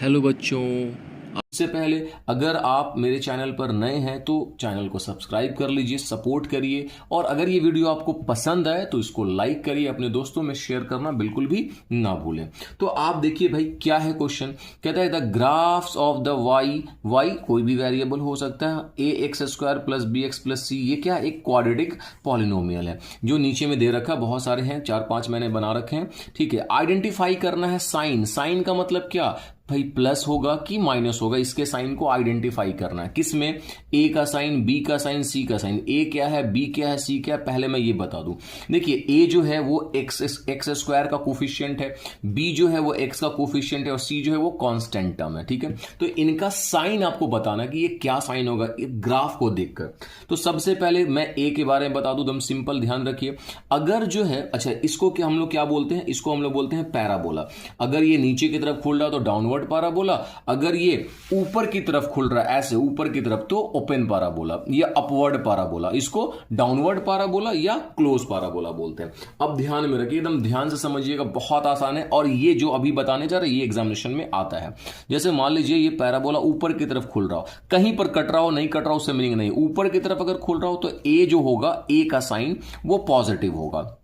Hello बच्चों। इससे पहले अगर आप मेरे चैनल पर नए हैं तो चैनल को सब्सक्राइब कर लीजिए, सपोर्ट करिए। और अगर ये वीडियो आपको पसंद आए तो इसको लाइक करिए, अपने दोस्तों में शेयर करना बिल्कुल भी ना भूलें। तो आप देखिए भाई, क्या है क्वेश्चन। कहता है the graphs of the y कोई भी वेरिएबल हो सकता है, a x square plus b x plus c. ये क्या, एक क्वाड्रेटिक पॉलिनोमियल है जो नीचे में दे रखा है। बहुत सारे हैं, 4-5 मैंने बना रखे हैं। ठीक है, आइडेंटिफाई करना है साइन। साइन का मतलब क्या भाई, प्लस होगा कि माइनस होगा, इसके साइन को आइडेंटिफाई करना है। किसमें, ए का साइन, बी का साइन, सी का साइन। ए क्या है, बी क्या है, सी क्या है, पहले मैं ये बता दूं। देखिए, ए जो है वो एक्स स्क्वायर का कोफिशिएंट है, बी जो है वो एक्स का कोफिशिएंट है, और सी जो है वो कांस्टेंट टर्म है। ठीक है, तो इनका साइन आपको बताना कि ये क्या साइन होगा ग्राफ को देखकर। तो सबसे पहले मैं ए के बारे में बता दूं, एकदम सिंपल, ध्यान रखिए। अगर जो है, अच्छा, इसको क्या हम लोग क्या बोलते हैं, इसको हम लोग बोलते हैं पैराबोला। अगर ये नीचे की तरफ खुल रहा है तो डाउनवर्ड पैराबोला, अगर ये ऊपर की तरफ खुल रहा है ऐसे ऊपर की तरफ तो ओपन पैराबोला या अपवर्ड पैराबोला। इसको डाउनवर्ड पैराबोला या क्लोज पैराबोला बोलते हैं। अब ध्यान में रखिए, एकदम ध्यान से समझिएगा, बहुत आसान है। और ये जो अभी बताने जा रहे हैं ये एग्जामिनेशन में आता है। जैसे मान लीजिए ये पैराबोला ऊपर की तरफ खुल रहा हो, कहीं पर कट रहा हो, नहीं कट रहा हो, उससे मीनिंग नहीं। ऊपर की तरफ अगर खुल रहा हो तो ए जो होगा, ए का साइन वो पॉजिटिव होगा।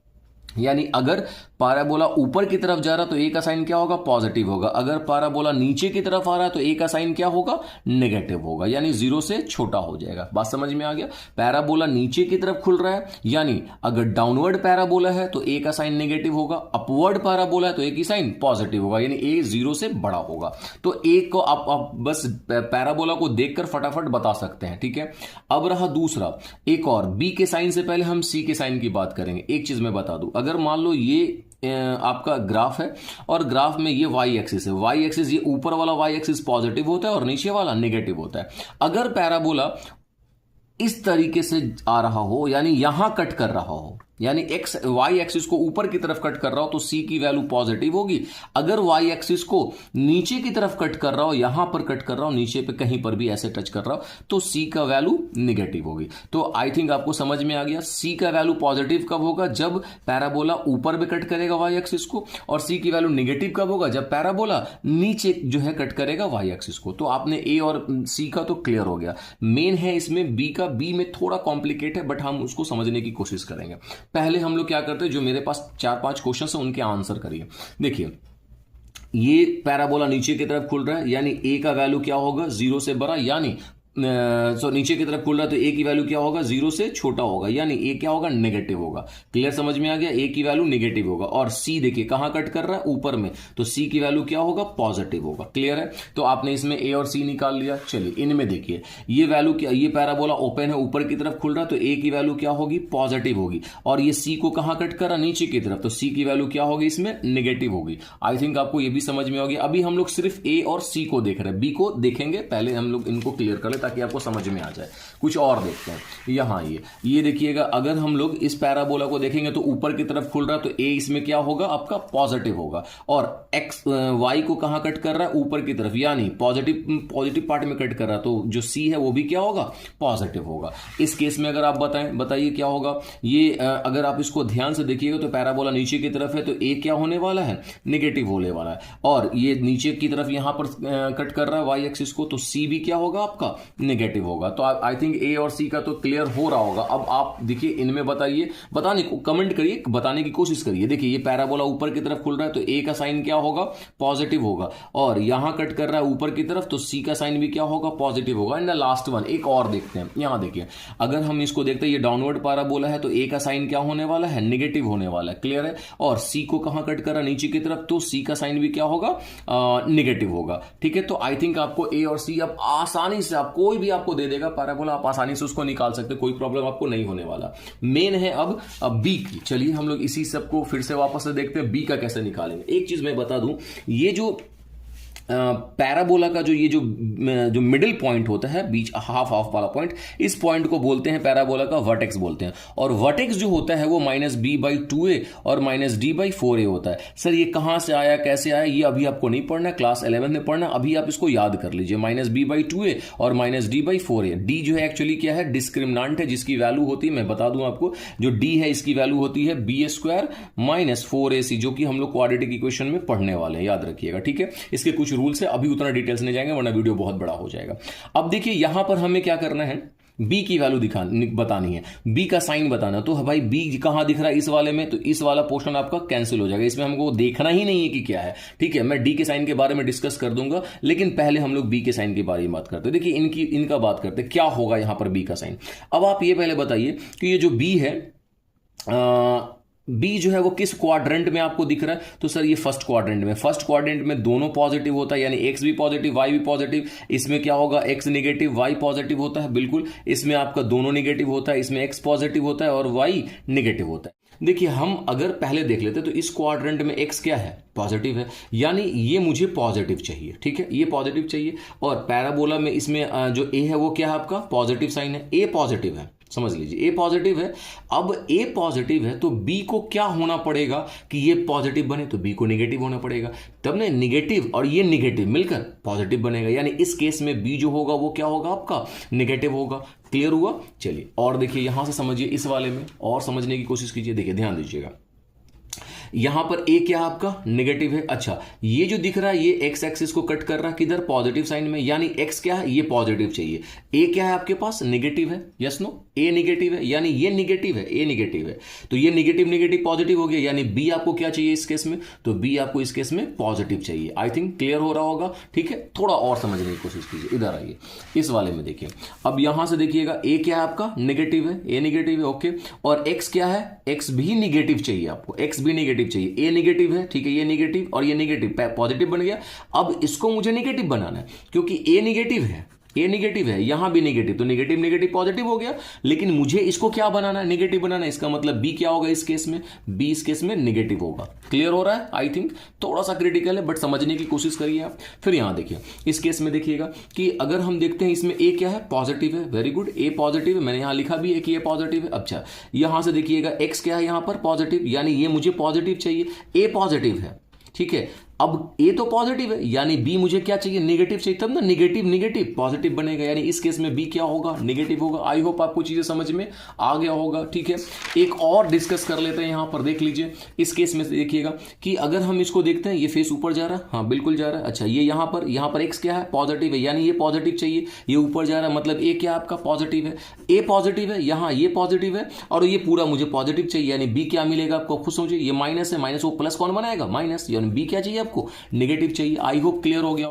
यानी अगर पैराबोला ऊपर की तरफ जा रहा तो ए का साइन क्या होगा, पॉजिटिव होगा। अगर पैराबोला नीचे की तरफ आ रहा है तो ए का साइन क्या होगा, नेगेटिव होगा, यानी 0 से छोटा हो जाएगा। बात समझ में आ गया। पैराबोला नीचे की तरफ खुल रहा है, यानी अगर डाउनवर्ड पैराबोला है तो ए का साइन नेगेटिव होगा, अपवर्ड पैराबोला है तो ए की साइन पॉजिटिव होगा, यानी ए 0 से बड़ा होगा। तो ए को आप बस पैराबोला को देखकर फटाफट बता सकते हैं। ठीक है, अब रहा दूसरा, एक और बी के साइन से पहले हम सी के साइन की बात करेंगे। एक चीज मैं बता दूं, अगर मान लो ये आपका ग्राफ है और ग्राफ में ये वाई एक्सिस है, वाई एक्सिस, ये ऊपर वाला वाई एक्सिस पॉजिटिव होता है और नीचे वाला नेगेटिव होता है। अगर पैराबोला इस तरीके से आ रहा हो, यानी यहां कट कर रहा हो, यानी एक्स वाई एक्सिस को ऊपर की तरफ कट कर रहा हो तो सी की वैल्यू पॉजिटिव होगी। अगर वाई एक्सिस को नीचे की तरफ कट कर रहा हो, यहां पर कट कर रहा हो, नीचे पे कहीं पर भी ऐसे टच कर रहा हो, तो सी का वैल्यू निगेटिव होगी। तो आई थिंक आपको समझ में आ गया। सी का वैल्यू पॉजिटिव कब होगा, जब पैराबोला ऊपर में कट करेगा वाई एक्सिस को, और सी की वैल्यू निगेटिव कब होगा, जब पैराबोला नीचे जो है कट करेगा वाई एक्सिस को। तो आपने ए और सी का तो क्लियर हो गया। मेन है इसमें बी का, बी में थोड़ा कॉम्प्लिकेट है बट हम उसको समझने की कोशिश करेंगे। पहले हम लोग क्या करते हैं, जो मेरे पास 4-5 क्वेश्चन है उनके आंसर करिए। देखिए, ये पैराबोला नीचे की तरफ खुल रहा है, यानी ए का वैल्यू क्या होगा, 0 से बड़ा, यानी नीचे की तरफ खुल रहा है तो ए की वैल्यू क्या होगा, 0 से छोटा होगा, यानी ए क्या होगा, नेगेटिव होगा। क्लियर, समझ में आ गया। ए की वैल्यू नेगेटिव होगा। और सी देखिए कहां कट कर रहा है, ऊपर में, तो सी की वैल्यू क्या होगा, पॉजिटिव होगा। क्लियर है। तो आपने इसमें ए और सी निकाल लिया। चलिए इनमें देखिए, ये वैल्यू क्या, ये पैराबोला ओपन है, ऊपर की तरफ खुल रहा है तो ए की वैल्यू क्या होगी, पॉजिटिव होगी। और ये सी को कहां कट कर रहा है, नीचे की तरफ, तो सी की वैल्यू क्या होगी, इसमें नेगेटिव होगी। आई थिंक आपको ये भी समझ में होगी। अभी हम लोग सिर्फ ए और सी को देख रहे हैं, बी को देखेंगे पहले, हम लोग इनको क्लियर कर ले ताकि आपको समझ में आ जाए। कुछ और देखते हैं। यहां ये देखिएगा, अगर हम लोग इस पैराबोला को देखेंगे तो ऊपर की तरफ खुल रहा है तो ए इसमें क्या होगा, आपका पॉजिटिव होगा। और एक्स वाई को कहां कट कर रहा है, ऊपर की तरफ, यानी पॉजिटिव पार्ट में कट कर रहा है, तो जो सी है वो भी क्या होगा, पॉजिटिव होगा। इस केस में अगर आप बताइए क्या होगा। ये अगर आप इसको ध्यान से देखिएगा तो पैराबोला नीचे की तरफ है तो ए क्या होने वाला है, नेगेटिव होने वाला है। और ये नीचे की तरफ यहां पर कट कर रहा है वाई एक्सिस को, तो सी भी क्या होगा, आपका नेगेटिव होगा। तो आई थिंक ए और सी का तो क्लियर हो रहा होगा। अब आप देखिए इनमें बताइए, बताने को कमेंट करिए, बताने की कोशिश करिए। देखिए ये पैराबोला ऊपर की तरफ खुल रहा है तो ए का साइन क्या होगा, पॉजिटिव होगा। और यहां कट कर रहा है ऊपर की तरफ तो सी का साइन भी क्या होगा, पॉजिटिव होगा। एंड लास्ट वन एक और देखते हैं। यहां देखिए, अगर हम इसको देखते हैं, ये डाउनवर्ड पैराबोला है तो ए का साइन क्या होने वाला है, नेगेटिव होने वाला है। क्लियर है। और सी को कहां कट कर रहा है, नीचे की तरफ, तो सी का साइन भी क्या होगा, नेगेटिव होगा। ठीक है, तो आई थिंक आपको ए और सी अब आसानी से, आप कोई भी आपको दे देगा पैराबोला, आप आसानी से उसको निकाल सकते, कोई प्रॉब्लम आपको नहीं होने वाला। मेन है अब बी की। चलिए हम लोग इसी सब को फिर से वापस से देखते हैं, बी का कैसे निकालेंगे। एक चीज मैं बता दूं, ये जो पैराबोला का जो मिडिल पॉइंट होता है, बीच हाफ वाला पॉइंट, इस पॉइंट को बोलते हैं पैराबोला का वर्टेक्स बोलते हैं। और वर्टेक्स जो होता है वो -b/2a और -d/4a होता है। सर ये कहां से आया, कैसे आया, ये अभी आपको नहीं पढ़ना है, क्लास 11 में पढ़ना। अभी आप इसको याद कर लीजिए, -b/2a और -d/4a। d जो है एक्चुअली क्या है, डिस्क्रिमिनांट है, जिसकी वैल्यू होती है, मैं बता दूं आपको, जो d है इसकी वैल्यू होती है b² - 4ac, जो कि हम लोग क्वाड्रेटिक इक्वेशन में पढ़ने वाले हैं, याद रखिएगा। ठीक है, इसके कुछ रूल्स है, अभी उतना डिटेल्स नहीं जाएंगे वरना वीडियो बहुत बड़ा हो जाएगा। अब देखिए यहां पर हमें क्या करना है, बी की वैल्यू बतानी है, बी का साइन बताना। तो भाई बी कहां दिख रहा है इस वाले में, तो इस वाला पोर्शन आपका कैंसिल हो जाएगा, इसमें हमको देखना ही नहीं है कि क्या है। ठीक है, मैं डी के साइन के बारे में डिस्कस कर दूंगा, लेकिन पहले हम लोग बी के साइन के बारे में बात करते हैं। देखिए इनका बात करते हैं क्या होगा यहां पर बी का साइन। अब आप ये पहले बताइए कि ये जो बी है, बी जो है वो किस क्वाड्रेंट में आपको दिख रहा है, तो सर ये फर्स्ट क्वाड्रेंट में। फर्स्ट क्वाड्रेंट में दोनों पॉजिटिव होता है, यानी एक्स भी पॉजिटिव वाई भी पॉजिटिव। इसमें क्या होगा, एक्स निगेटिव वाई पॉजिटिव होता है, बिल्कुल। इसमें आपका दोनों निगेटिव होता है, इसमें एक्स पॉजिटिव होता है और वाई निगेटिव होता है। देखिए हम अगर पहले देख लेते तो इस क्वाड्रेंट में एक्स क्या है, पॉजिटिव है, यानी ये मुझे पॉजिटिव चाहिए। ठीक है, ये पॉजिटिव चाहिए। और पैराबोला में इसमें जो ए है वो क्या है आपका, पॉजिटिव साइन है, ए पॉजिटिव है, समझ लीजिए ए पॉजिटिव है। अब ए पॉजिटिव है तो बी को क्या होना पड़ेगा कि ये पॉजिटिव बने, तो बी को नेगेटिव होना पड़ेगा, तब ना नेगेटिव और ये नेगेटिव मिलकर पॉजिटिव बनेगा, यानी इस केस में बी जो होगा वो क्या होगा आपका, नेगेटिव होगा। क्लियर हुआ? चलिए और देखिए यहां से समझिए, इस वाले में और समझने की कोशिश कीजिए। देखिए ध्यान दीजिएगा, यहां पर ए क्या आपका, नेगेटिव है। अच्छा, ये जो दिख रहा है ये एक्स एक्सिस को कट कर रहा है किधर, पॉजिटिव साइन में, यानी एक्स क्या है, ये पॉजिटिव चाहिए। ए क्या है आपके पास, नेगेटिव है, यस नो, ए नेगेटिव है, यानी ये नेगेटिव है, ए नेगेटिव है, तो ये नेगेटिव नेगेटिव पॉजिटिव हो गया, यानी बी आपको क्या चाहिए इस केस में, तो बी आपको इस केस में पॉजिटिव चाहिए। आई थिंक क्लियर हो रहा होगा। ठीक है, थोड़ा और समझने की कोशिश कीजिए, इधर आइए इस वाले में देखिए। अब यहां से देखिएगा ए क्या है आपका, नेगेटिव है, ए नेगेटिव है, ओके। और एक्स क्या है, एक्स भी नेगेटिव चाहिए आपको, एक्स भी नेगेटिव चाहिए, ए नेगेटिव है, ठीक है, ये नेगेटिव और ये नेगेटिव पॉजिटिव बन गया। अब इसको मुझे नेगेटिव बनाना है क्योंकि ए नेगेटिव है, ए नेगेटिव है, यहां भी नेगेटिव, तो नेगेटिव नेगेटिव पॉजिटिव हो गया, लेकिन मुझे इसको क्या बनाना है, नेगेटिव बनाना है। इसका मतलब बी क्या होगा इस केस में, बी इस केस में नेगेटिव होगा। क्लियर हो रहा है? आई थिंक थोड़ा सा क्रिटिकल है बट समझने की कोशिश करिए आप। फिर यहां देखिए इस केस में देखिएगा कि अगर हम देखते हैं इसमें ए क्या है, पॉजिटिव है, वेरी गुड, ए पॉजिटिव है, मैंने यहां लिखा भी है कि ए पॉजिटिव है। अच्छा, यहां से देखिएगा एक्स क्या है यहां पर, पॉजिटिव, यानी ये मुझे पॉजिटिव चाहिए, ए पॉजिटिव है, ठीक है। अब ए तो पॉजिटिव है, यानी बी मुझे क्या चाहिए, नेगेटिव चाहिए, तब ना नेगेटिव नेगेटिव पॉजिटिव बनेगा, यानी इस केस में बी क्या होगा, नेगेटिव होगा। आई होप आपको चीजें समझ में आ गया होगा। ठीक है, एक और डिस्कस कर लेते हैं, यहां पर देख लीजिए इस केस में देखिएगा कि अगर हम इसको देखते हैं, ये फेस ऊपर जा रहा है, हाँ बिल्कुल जा रहा है। अच्छा, ये यहां पर एक्स क्या है, पॉजिटिव है, यानी ये पॉजिटिव चाहिए, ये ऊपर जा रहा है, मतलब ए क्या आपका पॉजिटिव है, ए पॉजिटिव है, यहां ये पॉजिटिव है और ये पूरा मुझे पॉजिटिव चाहिए, यानी बी क्या मिलेगा आपको, खुद सोचिए, ये माइनस है, माइनस वो प्लस कौन बनाएगा, माइनस, यानी बी क्या चाहिए आपको, नेगेटिव चाहिए। आई होप क्लियर हो गया।